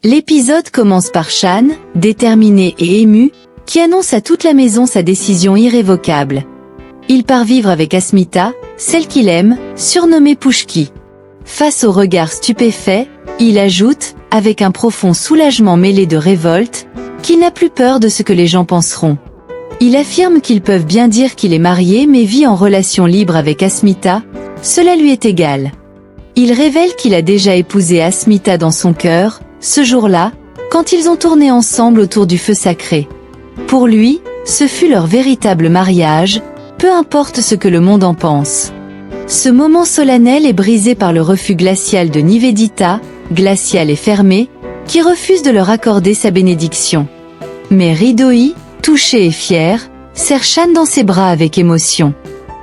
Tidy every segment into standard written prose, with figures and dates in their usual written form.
L'épisode commence par Shan, déterminé et ému, qui annonce à toute la maison sa décision irrévocable. Il part vivre avec Asmita, celle qu'il aime, surnommée Pushki. Face au regard stupéfait, il ajoute, avec un profond soulagement mêlé de révolte, qu'il n'a plus peur de ce que les gens penseront. Il affirme qu'ils peuvent bien dire qu'il est marié mais vit en relation libre avec Asmita, cela lui est égal. Il révèle qu'il a déjà épousé Asmita dans son cœur, ce jour-là, quand ils ont tourné ensemble autour du feu sacré. Pour lui, ce fut leur véritable mariage, peu importe ce que le monde en pense. Ce moment solennel est brisé par le refus glacial de Nivedita, glacial et fermé, qui refuse de leur accorder sa bénédiction. Mais Hridoi, touché et fier, serre Shan dans ses bras avec émotion.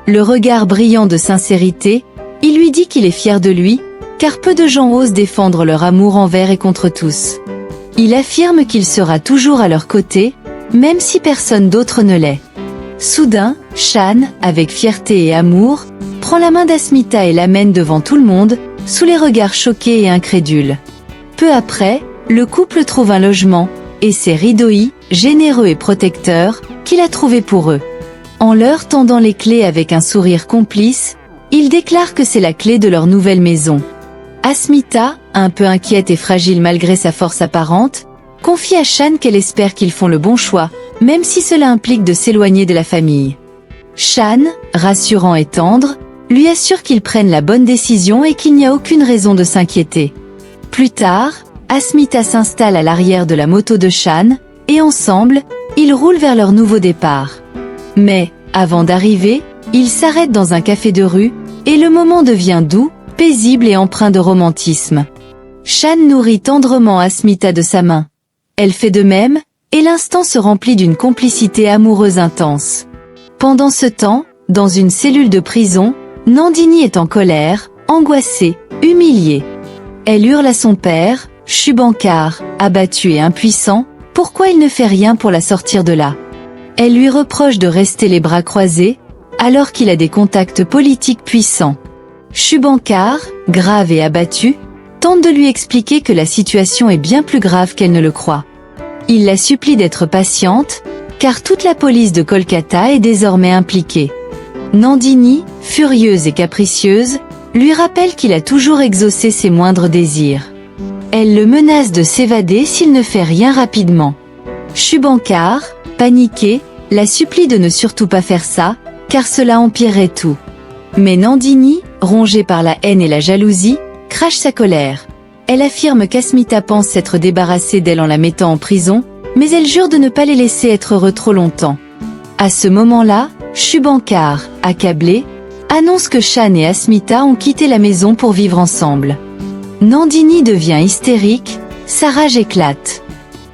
Le regard brillant de sincérité, il lui dit qu'il est fier de lui, car peu de gens osent défendre leur amour envers et contre tous. Il affirme qu'il sera toujours à leur côté, même si personne d'autre ne l'est. Soudain, Shan, avec fierté et amour, prend la main d'Asmita et l'amène devant tout le monde, sous les regards choqués et incrédules. Peu après, le couple trouve un logement, et c'est Hridoi, généreux et protecteur, qui l'a trouvé pour eux. En leur tendant les clés avec un sourire complice, il déclare que c'est la clé de leur nouvelle maison. Asmita, un peu inquiète et fragile malgré sa force apparente, confie à Shan qu'elle espère qu'ils font le bon choix, même si cela implique de s'éloigner de la famille. Shan, rassurant et tendre, lui assure qu'ils prennent la bonne décision et qu'il n'y a aucune raison de s'inquiéter. Plus tard, Asmita s'installe à l'arrière de la moto de Shan, et ensemble, ils roulent vers leur nouveau départ. Mais, avant d'arriver, ils s'arrêtent dans un café de rue, et le moment devient doux, paisible et empreint de romantisme. Shan nourrit tendrement Asmita de sa main. Elle fait de même, et l'instant se remplit d'une complicité amoureuse intense. Pendant ce temps, dans une cellule de prison, Nandini est en colère, angoissée, humiliée. Elle hurle à son père, Shubhankar, abattu et impuissant, pourquoi il ne fait rien pour la sortir de là. Elle lui reproche de rester les bras croisés, alors qu'il a des contacts politiques puissants. Shubhankar, grave et abattu, tente de lui expliquer que la situation est bien plus grave qu'elle ne le croit. Il la supplie d'être patiente, car toute la police de Kolkata est désormais impliquée. Nandini, furieuse et capricieuse, lui rappelle qu'il a toujours exaucé ses moindres désirs. Elle le menace de s'évader s'il ne fait rien rapidement. Shubhankar, paniqué, la supplie de ne surtout pas faire ça, car cela empirerait tout. Mais Nandini, rongée par la haine et la jalousie, crache sa colère. Elle affirme qu'Asmita pense s'être débarrassée d'elle en la mettant en prison, mais elle jure de ne pas les laisser être heureux trop longtemps. À ce moment-là, Shubhankar, accablé, annonce que Shan et Asmita ont quitté la maison pour vivre ensemble. Nandini devient hystérique, sa rage éclate.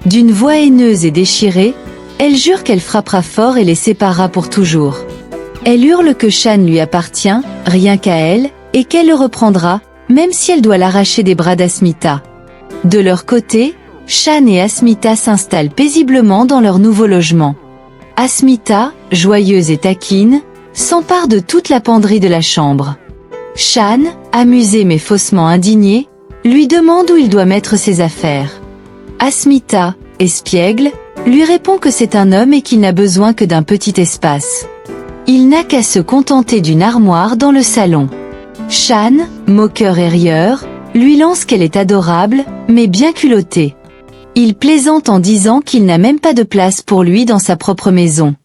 D'une voix haineuse et déchirée, elle jure qu'elle frappera fort et les séparera pour toujours. Elle hurle que Shan lui appartient, rien qu'à elle, et qu'elle le reprendra, même si elle doit l'arracher des bras d'Asmita. De leur côté, Shan et Asmita s'installent paisiblement dans leur nouveau logement. Asmita, joyeuse et taquine, s'empare de toute la penderie de la chambre. Shan, amusé mais faussement indigné, lui demande où il doit mettre ses affaires. Asmita, espiègle, lui répond que c'est un homme et qu'il n'a besoin que d'un petit espace. Il n'a qu'à se contenter d'une armoire dans le salon. Shan, moqueur et rieur, lui lance qu'elle est adorable, mais bien culottée. Il plaisante en disant qu'il n'a même pas de place pour lui dans sa propre maison.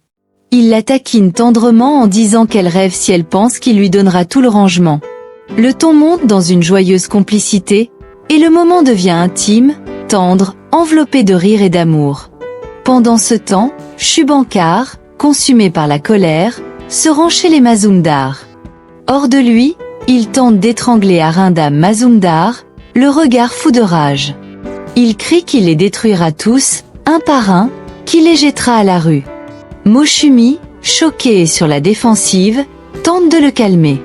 Il la taquine tendrement en disant qu'elle rêve si elle pense qu'il lui donnera tout le rangement. Le ton monte dans une joyeuse complicité, et le moment devient intime, tendre, enveloppé de rire et d'amour. Pendant ce temps, Shubhankar, consumé par la colère, se rend chez les Mazumdar. Hors de lui, il tente d'étrangler Arindam Mazumdar, le regard fou de rage. Il crie qu'il les détruira tous, un par un, qu'il les jettera à la rue. Moushumi, choquée et sur la défensive, tente de le calmer.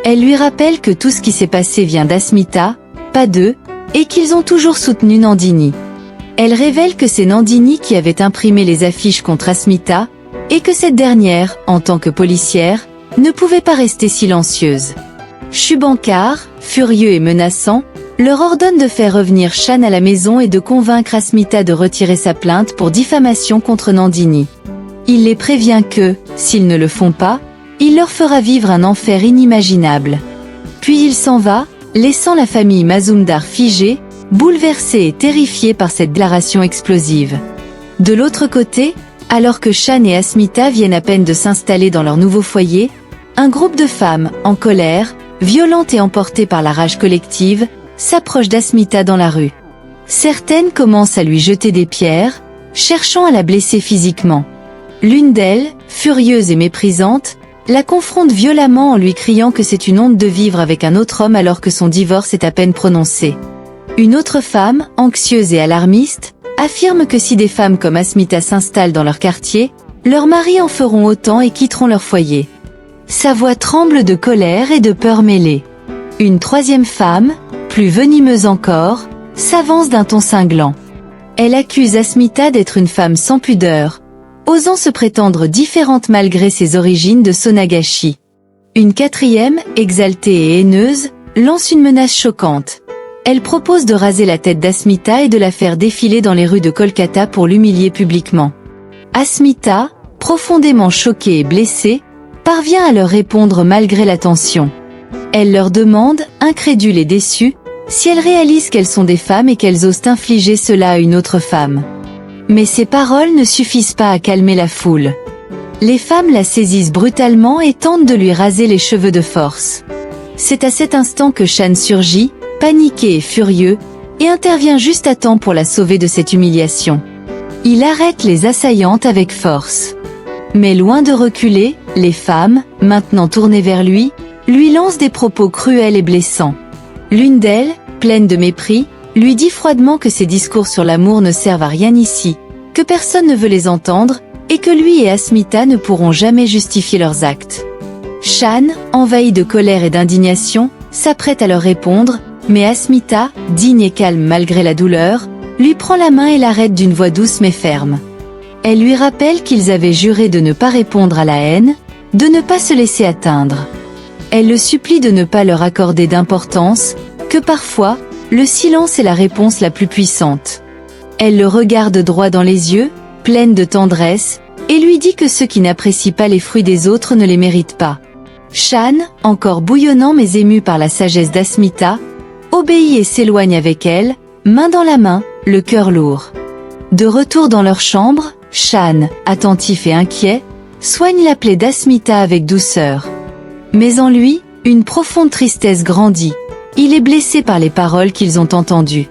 Elle lui rappelle que tout ce qui s'est passé vient d'Asmita, pas d'eux, et qu'ils ont toujours soutenu Nandini. Elle révèle que c'est Nandini qui avait imprimé les affiches contre Asmita, et que cette dernière, en tant que policière, ne pouvait pas rester silencieuse. Shubhankar, furieux et menaçant, leur ordonne de faire revenir Shan à la maison et de convaincre Asmita de retirer sa plainte pour diffamation contre Nandini. Il les prévient que, s'ils ne le font pas, il leur fera vivre un enfer inimaginable. Puis il s'en va, laissant la famille Mazumdar figée, bouleversée et terrifiée par cette déclaration explosive. De l'autre côté, alors que Shan et Asmita viennent à peine de s'installer dans leur nouveau foyer, un groupe de femmes, en colère, violentes et emportées par la rage collective, s'approche d'Asmita dans la rue. Certaines commencent à lui jeter des pierres, cherchant à la blesser physiquement. L'une d'elles, furieuse et méprisante, la confronte violemment en lui criant que c'est une honte de vivre avec un autre homme alors que son divorce est à peine prononcé. Une autre femme, anxieuse et alarmiste, affirme que si des femmes comme Asmita s'installent dans leur quartier, leurs maris en feront autant et quitteront leur foyer. Sa voix tremble de colère et de peur mêlée. Une troisième femme, plus venimeuse encore, s'avance d'un ton cinglant. Elle accuse Asmita d'être une femme sans pudeur, osant se prétendre différente malgré ses origines de Sonagashi. Une quatrième, exaltée et haineuse, lance une menace choquante. Elle propose de raser la tête d'Asmita et de la faire défiler dans les rues de Kolkata pour l'humilier publiquement. Asmita, profondément choquée et blessée, parvient à leur répondre malgré la tension. Elle leur demande, incrédule et déçue, si elles réalisent qu'elles sont des femmes et qu'elles osent infliger cela à une autre femme. Mais ces paroles ne suffisent pas à calmer la foule. Les femmes la saisissent brutalement et tentent de lui raser les cheveux de force. C'est à cet instant que Shan surgit, paniqué et furieux, et intervient juste à temps pour la sauver de cette humiliation. Il arrête les assaillantes avec force. Mais loin de reculer, les femmes, maintenant tournées vers lui lancent des propos cruels et blessants. L'une d'elles, pleine de mépris, lui dit froidement que ses discours sur l'amour ne servent à rien ici, que personne ne veut les entendre, et que lui et Asmita ne pourront jamais justifier leurs actes. Shan, envahi de colère et d'indignation, s'apprête à leur répondre, mais Asmita, digne et calme malgré la douleur, lui prend la main et l'arrête d'une voix douce mais ferme. Elle lui rappelle qu'ils avaient juré de ne pas répondre à la haine, de ne pas se laisser atteindre. Elle le supplie de ne pas leur accorder d'importance, que parfois, le silence est la réponse la plus puissante. Elle le regarde droit dans les yeux, pleine de tendresse, et lui dit que ceux qui n'apprécient pas les fruits des autres ne les méritent pas. Shan, encore bouillonnant mais ému par la sagesse d'Asmita, obéit et s'éloigne avec elle, main dans la main, le cœur lourd. De retour dans leur chambre, Shan, attentif et inquiet, soigne la plaie d'Asmita avec douceur. Mais en lui, une profonde tristesse grandit. Il est blessé par les paroles qu'ils ont entendues.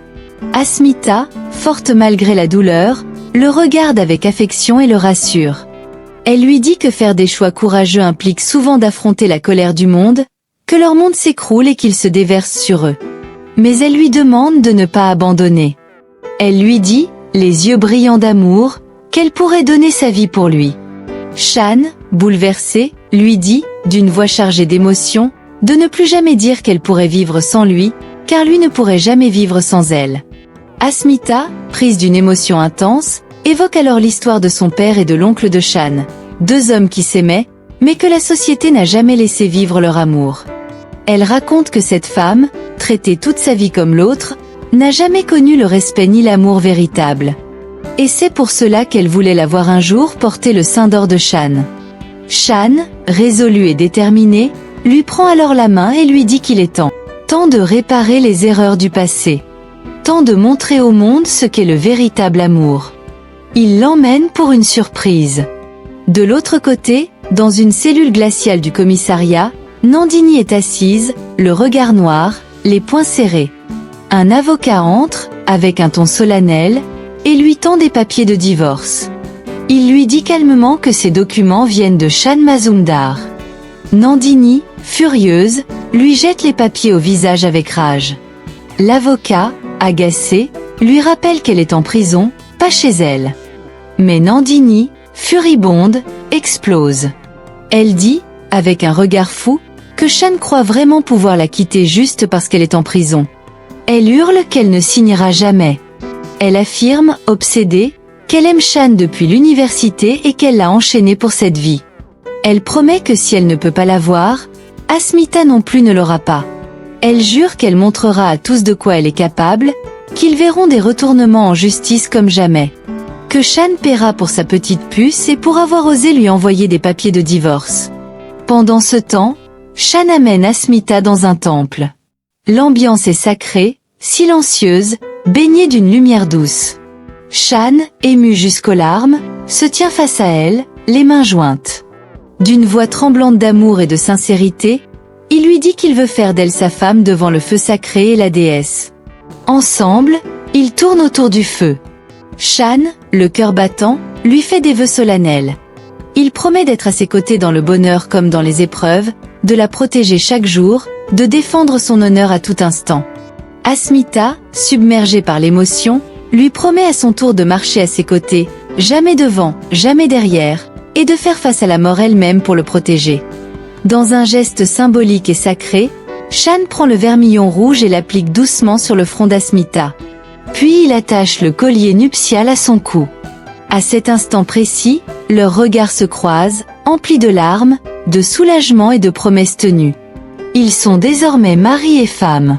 Asmita, forte malgré la douleur, le regarde avec affection et le rassure. Elle lui dit que faire des choix courageux implique souvent d'affronter la colère du monde, que leur monde s'écroule et qu'il se déverse sur eux. Mais elle lui demande de ne pas abandonner. Elle lui dit, les yeux brillants d'amour, qu'elle pourrait donner sa vie pour lui. Shan, bouleversé, lui dit, d'une voix chargée d'émotion, de ne plus jamais dire qu'elle pourrait vivre sans lui, car lui ne pourrait jamais vivre sans elle. Asmita, prise d'une émotion intense, évoque alors l'histoire de son père et de l'oncle de Shan, deux hommes qui s'aimaient, mais que la société n'a jamais laissé vivre leur amour. Elle raconte que cette femme, traitée toute sa vie comme l'autre, n'a jamais connu le respect ni l'amour véritable. Et c'est pour cela qu'elle voulait la voir un jour porter le sein d'or de Shan. Shan, résolu et déterminé, lui prend alors la main et lui dit qu'il est temps de réparer les erreurs du passé. Temps de montrer au monde ce qu'est le véritable amour. Il l'emmène pour une surprise. De l'autre côté, dans une cellule glaciale du commissariat, Nandini est assise, le regard noir, les poings serrés. Un avocat entre, avec un ton solennel, et lui tend des papiers de divorce. Il lui dit calmement que ces documents viennent de Shan Mazumdar. Nandini, furieuse, lui jette les papiers au visage avec rage. L'avocat, agacé, lui rappelle qu'elle est en prison, pas chez elle. Mais Nandini, furibonde, explose. Elle dit, avec un regard fou, que Shan croit vraiment pouvoir la quitter juste parce qu'elle est en prison. Elle hurle qu'elle ne signera jamais. Elle affirme, obsédée, qu'elle aime Shan depuis l'université et qu'elle l'a enchaîné pour cette vie. Elle promet que si elle ne peut pas l'avoir, Asmita non plus ne l'aura pas. Elle jure qu'elle montrera à tous de quoi elle est capable, qu'ils verront des retournements en justice comme jamais. Que Shan paiera pour sa petite puce et pour avoir osé lui envoyer des papiers de divorce. Pendant ce temps, Shan amène Asmita dans un temple. L'ambiance est sacrée, silencieuse, baignée d'une lumière douce. Shan, ému jusqu'aux larmes, se tient face à elle, les mains jointes. D'une voix tremblante d'amour et de sincérité, il lui dit qu'il veut faire d'elle sa femme devant le feu sacré et la déesse. Ensemble, ils tournent autour du feu. Shan, le cœur battant, lui fait des vœux solennels. Il promet d'être à ses côtés dans le bonheur comme dans les épreuves, de la protéger chaque jour, de défendre son honneur à tout instant. Asmita, submergée par l'émotion, lui promet à son tour de marcher à ses côtés, jamais devant, jamais derrière, et de faire face à la mort elle-même pour le protéger. Dans un geste symbolique et sacré, Shan prend le vermillon rouge et l'applique doucement sur le front d'Asmita. Puis il attache le collier nuptial à son cou. À cet instant précis, leurs regards se croisent, emplis de larmes, de soulagement et de promesses tenues. Ils sont désormais mari et femme.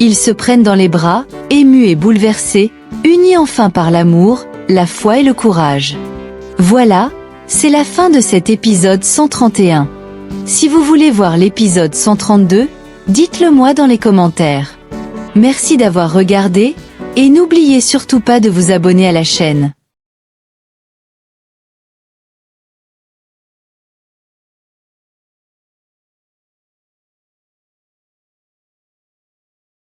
Ils se prennent dans les bras, émus et bouleversés, unis enfin par l'amour, la foi et le courage. Voilà, c'est la fin de cet épisode 131. Si vous voulez voir l'épisode 132, dites-le moi dans les commentaires. Merci d'avoir regardé, et n'oubliez surtout pas de vous abonner à la chaîne.